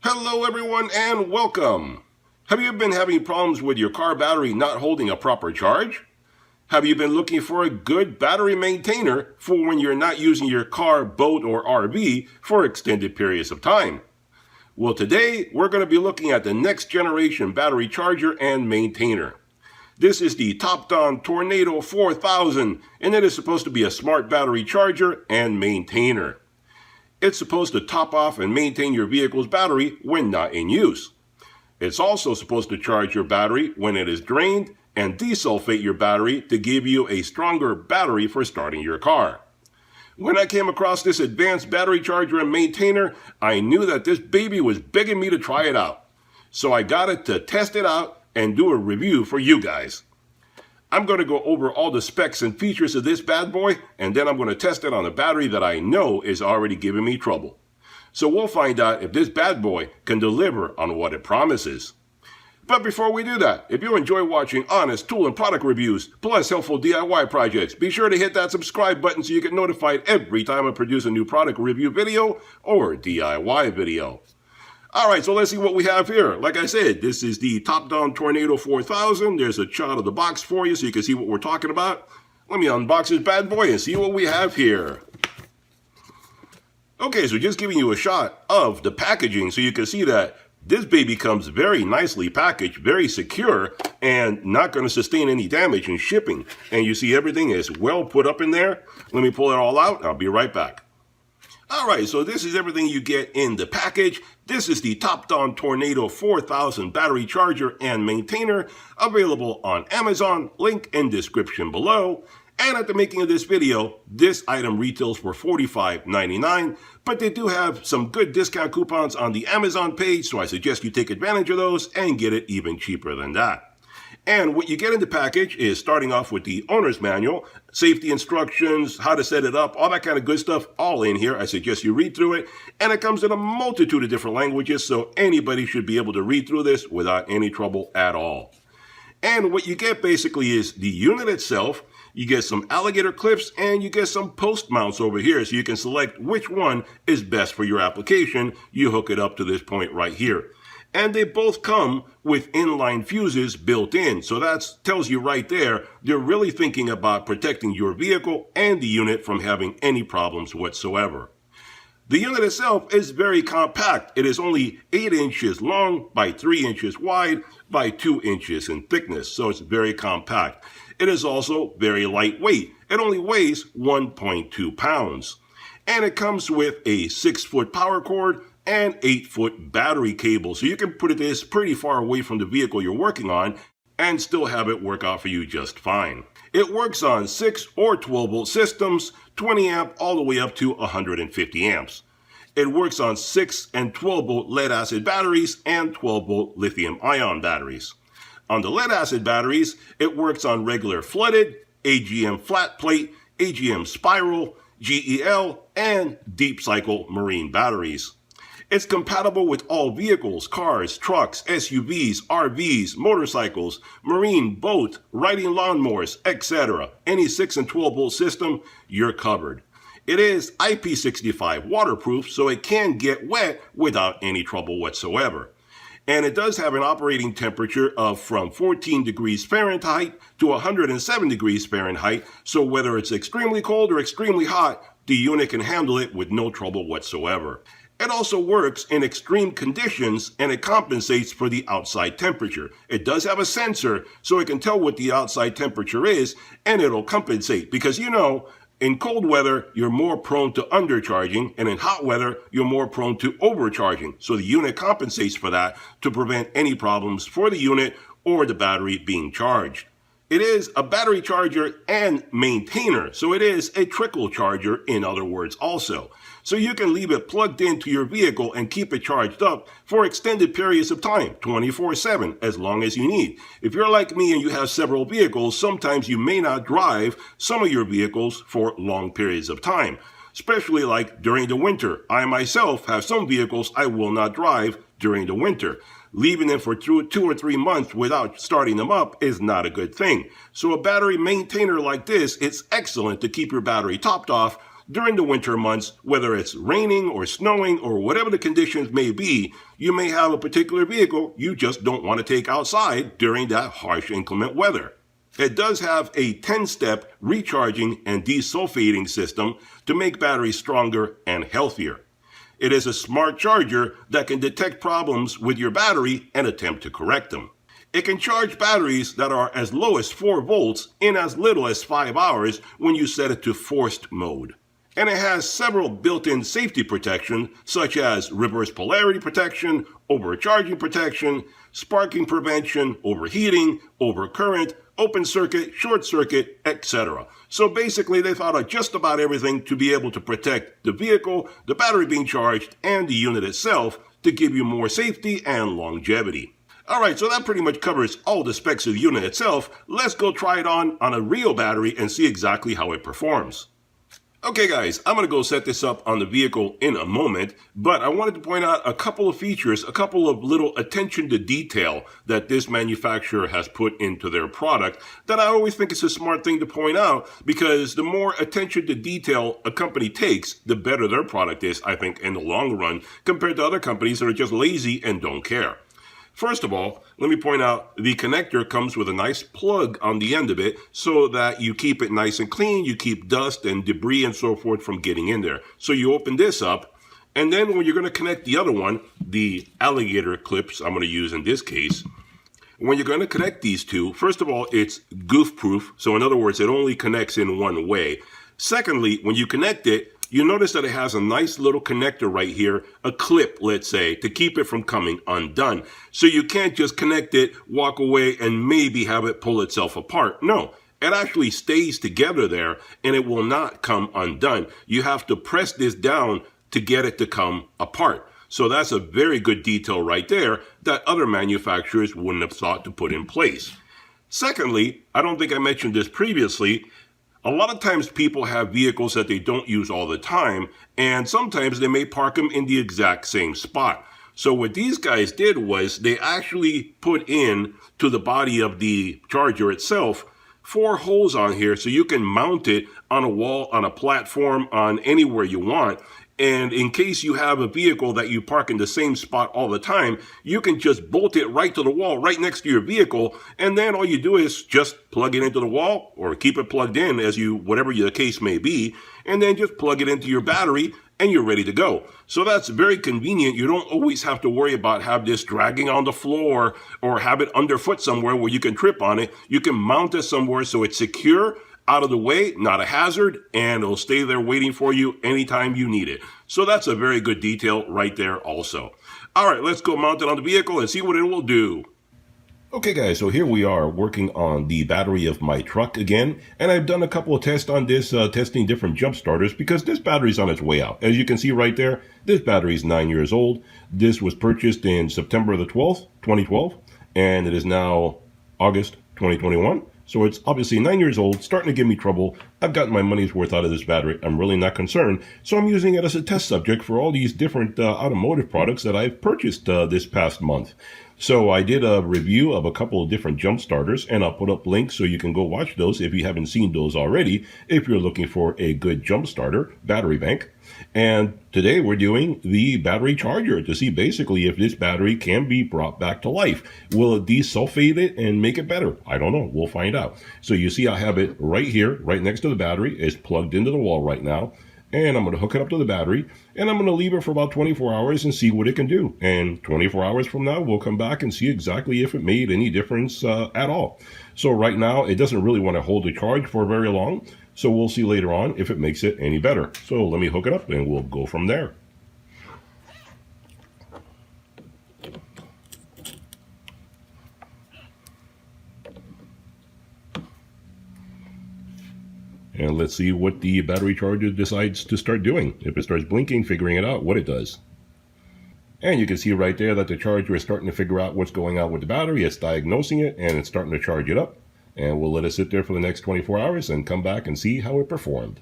Hello everyone and welcome! Have you been having problems with your car battery not holding a proper charge? Have you been looking for a good battery maintainer for when you're not using your car, boat, or RV for extended periods of time? Well, today we're going to be looking at the next generation battery charger and maintainer. This is the Topdon Tornado 4000 and it is supposed to be a smart battery charger and maintainer. It's supposed to top off and maintain your vehicle's battery when not in use. It's also supposed to charge your battery when it is drained and desulfate your battery to give you a stronger battery for starting your car. When I came across this advanced battery charger and maintainer, I knew that this baby was begging me to try it out. So I got it to test it out and do a review for you guys. I'm going to go over all the specs and features of this bad boy, and then I'm going to test it on a battery that I know is already giving me trouble. So we'll find out if this bad boy can deliver on what it promises. But before we do that, if you enjoy watching honest tool and product reviews, plus helpful DIY projects, be sure to hit that subscribe button so you get notified every time I produce a new product review video or DIY video. Alright, so let's see what we have here. Like I said, this is the Topdon Tornado 4000. There's a shot of the box for you so you can see what we're talking about. Let me unbox this bad boy and see what we have here. Okay, so just giving you a shot of the packaging so you can see that this baby comes very nicely packaged, very secure, and not going to sustain any damage in shipping. And you see everything is well put up in there. Let me pull it all out. I'll be right back. Alright, so this is everything you get in the package. This is the Topdon Tornado 4000 battery charger and maintainer, available on Amazon, link in description below. And at the making of this video, this item retails for $45.99, but they do have some good discount coupons on the Amazon page, so I suggest you take advantage of those and get it even cheaper than that. And what you get in the package is starting off with the owner's manual, safety instructions, how to set it up, all that kind of good stuff, all in here. I suggest you read through it. And it comes in a multitude of different languages, so anybody should be able to read through this without any trouble at all. And what you get basically is the unit itself. You get some alligator clips and you get some post mounts over here so you can select which one is best for your application. You hook it up to this point right here. And they both come with inline fuses built in. So that tells you right there, they're really thinking about protecting your vehicle and the unit from having any problems whatsoever. The unit itself is very compact. It is only 8 inches long by 3 inches wide by 2 inches in thickness. So it's very compact. It is also very lightweight. It only weighs 1.2 pounds. And it comes with a 6-foot power cord and 8-foot battery cable, so you can put this pretty far away from the vehicle you're working on and still have it work out for you just fine. It works on 6 or 12 volt systems, 20 amp all the way up to 150 amps. It works on 6 and 12 volt lead acid batteries and 12 volt lithium ion batteries. On the lead acid batteries, it works on regular flooded, AGM flat plate, AGM spiral, GEL, and deep cycle marine batteries. It's compatible with all vehicles, cars, trucks, SUVs, RVs, motorcycles, marine, boat, riding lawnmowers, etc. Any 6 and 12 volt system, you're covered. It is IP65 waterproof, so it can get wet without any trouble whatsoever. And it does have an operating temperature of from 14 degrees Fahrenheit to 107 degrees Fahrenheit, so whether it's extremely cold or extremely hot, the unit can handle it with no trouble whatsoever. It also works in extreme conditions and it compensates for the outside temperature. It does have a sensor so it can tell what the outside temperature is and it'll compensate because in cold weather you're more prone to undercharging and in hot weather you're more prone to overcharging. So the unit compensates for that to prevent any problems for the unit or the battery being charged. It is a battery charger and maintainer, so it is a trickle charger in other words also. So you can leave it plugged into your vehicle and keep it charged up for extended periods of time, 24/7, as long as you need. If you're like me and you have several vehicles, sometimes you may not drive some of your vehicles for long periods of time, especially like during the winter. I myself have some vehicles I will not drive during the winter. Leaving them for 2 or 3 months without starting them up is not a good thing. So a battery maintainer like this, it's excellent to keep your battery topped off During the winter months, whether it's raining or snowing or whatever the conditions may be, you may have a particular vehicle you just don't want to take outside during that harsh inclement weather. It does have a 10-step recharging and desulfating system to make batteries stronger and healthier. It is a smart charger that can detect problems with your battery and attempt to correct them. It can charge batteries that are as low as 4 volts in as little as 5 hours when you set it to forced mode. And it has several built-in safety protection, such as reverse polarity protection, overcharging protection, sparking prevention, overheating, overcurrent, open circuit, short circuit, etc. So basically they thought of just about everything to be able to protect the vehicle, the battery being charged, and the unit itself to give you more safety and longevity. Alright, so that pretty much covers all the specs of the unit itself. Let's go try it on a real battery and see exactly how it performs. Okay guys, I'm going to go set this up on the vehicle in a moment, but I wanted to point out a couple of features, a couple of little attention to detail that this manufacturer has put into their product that I always think is a smart thing to point out, because the more attention to detail a company takes, the better their product is, I think, in the long run, compared to other companies that are just lazy and don't care. First of all, let me point out the connector comes with a nice plug on the end of it so that you keep it nice and clean, you keep dust and debris and so forth from getting in there. So you open this up, and then when you're going to connect the other one, the alligator clips I'm going to use in this case, when you're going to connect these two, first of all, it's goof-proof. So in other words, it only connects in one way. Secondly, when you connect it, you notice that it has a nice little connector right here, a clip, let's say, to keep it from coming undone. So you can't just connect it, walk away, and maybe have it pull itself apart. No, it actually stays together there, and it will not come undone. You have to press this down to get it to come apart. So that's a very good detail right there that other manufacturers wouldn't have thought to put in place. Secondly, I don't think I mentioned this previously, a lot of times people have vehicles that they don't use all the time, and sometimes they may park them in the exact same spot. So what these guys did was they actually put in to the body of the charger itself 4 holes on here so you can mount it on a wall, on a platform, on anywhere you want. And in case you have a vehicle that you park in the same spot all the time, you can just bolt it right to the wall, right next to your vehicle. And then all you do is just plug it into the wall or keep it plugged in as you, whatever the case may be, and then just plug it into your battery and you're ready to go. So that's very convenient. You don't always have to worry about have this dragging on the floor or have it underfoot somewhere where you can trip on it. You can mount it somewhere so it's secure, out of the way, not a hazard, and it'll stay there waiting for you anytime you need it. So that's a very good detail right there also. All right, let's go mount it on the vehicle and see what it will do. Okay guys, so here we are working on the battery of my truck again, and I've done a couple of tests on this, testing different jump starters because this battery's on its way out. As you can see right there, this battery is 9 years old. This was purchased in September the 12th, 2012, and it is now August 2021. So it's obviously 9 years old, starting to give me trouble. I've gotten my money's worth out of this battery. I'm really not concerned. So I'm using it as a test subject for all these different automotive products that I've purchased this past month. So I did a review of a couple of different jump starters, and I'll put up links so you can go watch those if you haven't seen those already, if you're looking for a good jump starter battery bank. And today we're doing the battery charger to see basically if this battery can be brought back to life. Will it desulfate it and make it better? I don't know. We'll find out. So you see I have it right here, right next to the battery. It's plugged into the wall right now. And I'm going to hook it up to the battery, and I'm going to leave it for about 24 hours and see what it can do. And 24 hours from now, we'll come back and see exactly if it made any difference at all. So right now, it doesn't really want to hold the charge for very long. So we'll see later on if it makes it any better. So let me hook it up, and we'll go from there. And let's see what the battery charger decides to start doing. If it starts blinking, figuring it out, what it does. And you can see right there that the charger is starting to figure out what's going on with the battery. It's diagnosing it, and it's starting to charge it up. And we'll let it sit there for the next 24 hours and come back and see how it performed.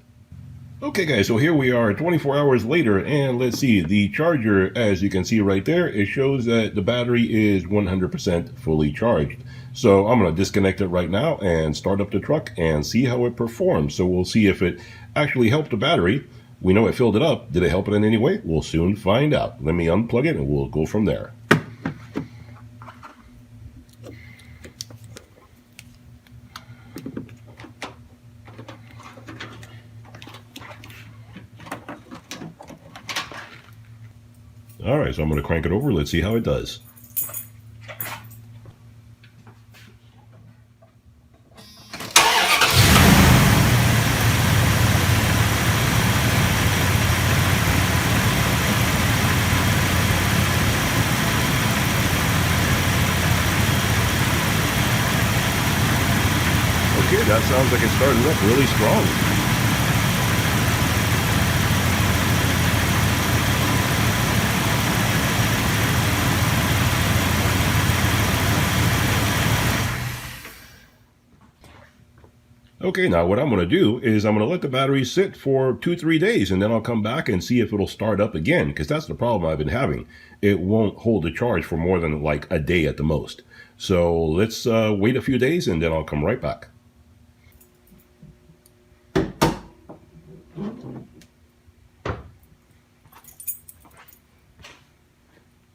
Okay guys, so here we are 24 hours later, and let's see, the charger, as you can see right there, it shows that the battery is 100% fully charged. So I'm going to disconnect it right now and start up the truck and see how it performs. So we'll see if it actually helped the battery. We know it filled it up. Did it help it in any way? We'll soon find out. Let me unplug it and we'll go from there. Alright, so I'm going to crank it over. Let's see how it does. Okay, that sounds like it's starting up really strong. Okay, now what I'm going to do is I'm going to let the battery sit for 2-3 days, and then I'll come back and see if it'll start up again, because that's the problem I've been having. It won't hold the charge for more than like a day at the most. So let's wait a few days, and then I'll come right back.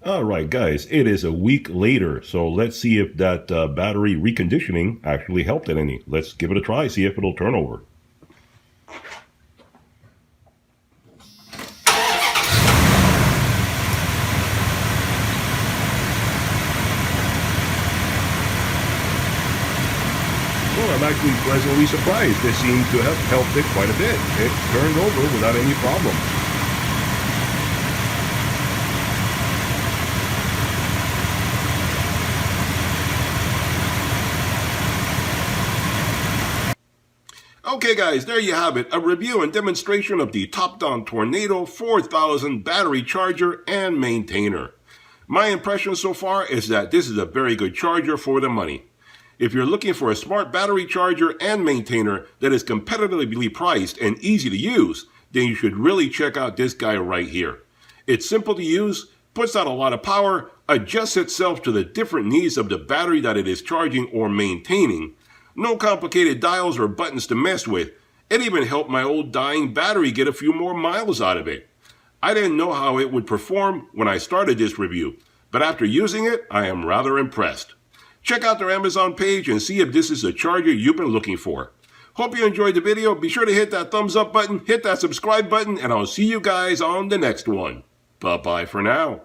Alright guys, it is a week later, so let's see if that battery reconditioning actually helped it any. Let's give it a try, see if it'll turn over. Well, I'm actually pleasantly surprised. This seemed to have helped it quite a bit. It turned over without any problem. Okay guys, there you have it, a review and demonstration of the Topdon Tornado 4000 battery charger and maintainer. My impression so far is that this is a very good charger for the money. If you're looking for a smart battery charger and maintainer that is competitively priced and easy to use, then you should really check out this guy right here. It's simple to use, puts out a lot of power, adjusts itself to the different needs of the battery that it is charging or maintaining. No complicated dials or buttons to mess with. It even helped my old dying battery get a few more miles out of it. I didn't know how it would perform when I started this review, but after using it, I am rather impressed. Check out their Amazon page and see if this is a charger you've been looking for. Hope you enjoyed the video. Be sure to hit that thumbs up button, hit that subscribe button, and I'll see you guys on the next one. Bye-bye for now.